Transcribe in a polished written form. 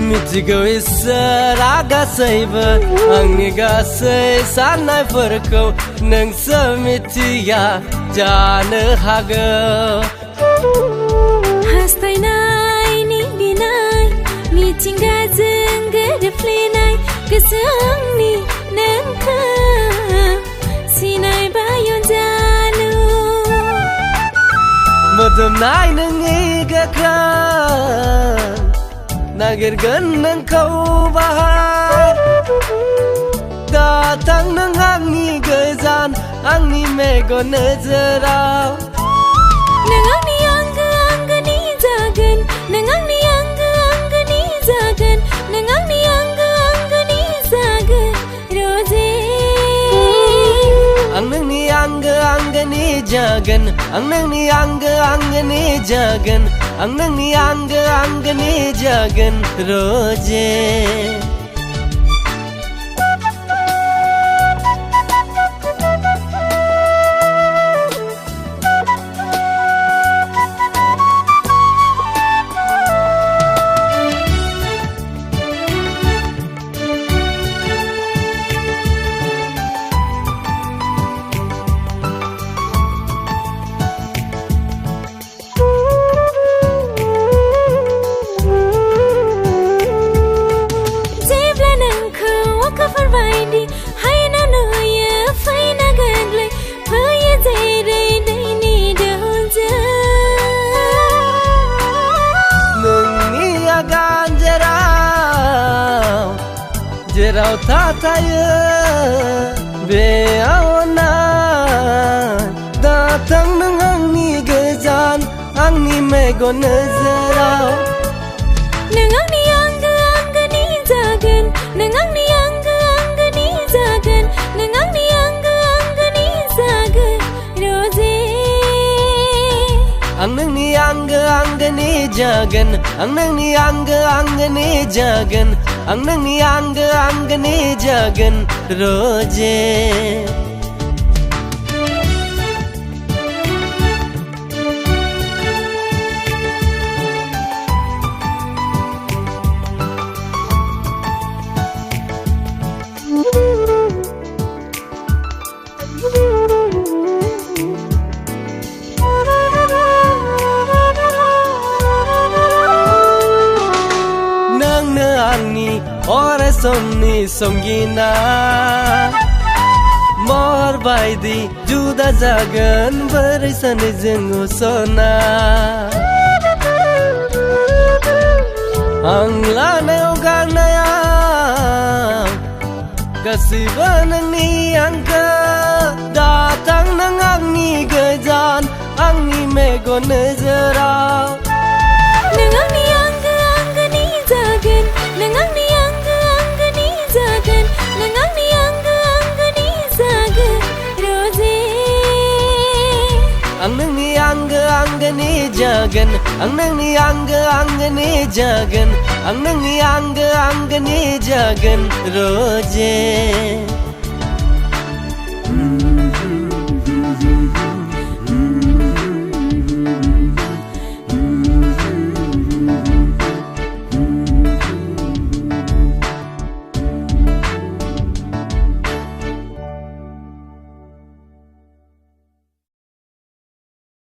मिथिगौ इसोरा गासैबो आंनि गासै साननायफोरखौ नोंसो मिथिया जानो हागौ हास्थायनायनि बिनाय मिथिंगाजों गोरोबफ्लेनाय गोसो आंनि नोंखौ सिनायबाय अनजालु मोदोमनाय नोंनि गोख्रों नागिरगोन नोंखौ बाहाय दाथां नों आंनि गोजान आंनि मेगन नोजोराव नों आंनि आंगो आंगोनि जागोन नों आंनि आंगो आंगोनि जागोन नों आंनि आंगो आंगोनि जागोन रोजे आं नोंनि आंगो आंगोनि जागोन आं नोंनि आंगो आंगोनि जागोन आं नोंनि आंगो आंगोनि जागोन रोजे जेराव थाथायो बेयाव अननाय दाथां नों आंनि गोजान आंनि मेगन नोजोराव नों आंनि आंगो आंगोनि जागोन नों आंनि आंगो आंगोनि जागोन नों आंनि आंगो आंगोनि जागोन रोजे आं नोंनि आंगो आंगोनि जागोन आं नोंनि आंगो आंगोनि जागोन आं नोंनि आंगो आंगोनि जागोन रोजे आंनि अराय समनि संगिना महर बायदि जुदा जागोन बोरै सानैजों सना आं लानायाव गारनायाव गासैबो नोंनि आंखो दाथां नों आंनि गोजान आंनि मेगन नोजोराव नों आंनि आंगो आंगोनि जागोन नों आंनि आंगो आंगोनि जागोन नों आंनि आंगो आंगोनि जागोन रोजे आं नोंनि आंगो आंगोनि जागोन आं नोंनि आंगो आंगोनि जागोन आं नोंनि आंगो आंगोनि जागोन रोजे